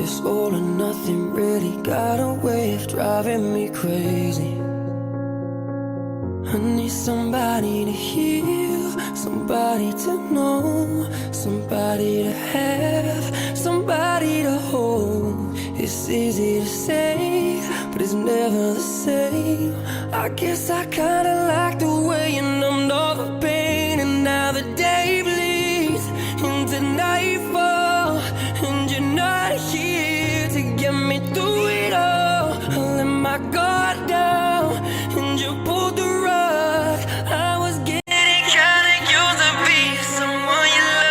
This all or nothing really got a way of driving me crazy. I need somebody to heal, somebody to know, somebody to have, somebody to hold. It's easy to say, but it's never the same. I guess I kinda like the way you numbed all the pain. And now the day bleeds into nightfall, and you're not here to get me through it all. I let my guard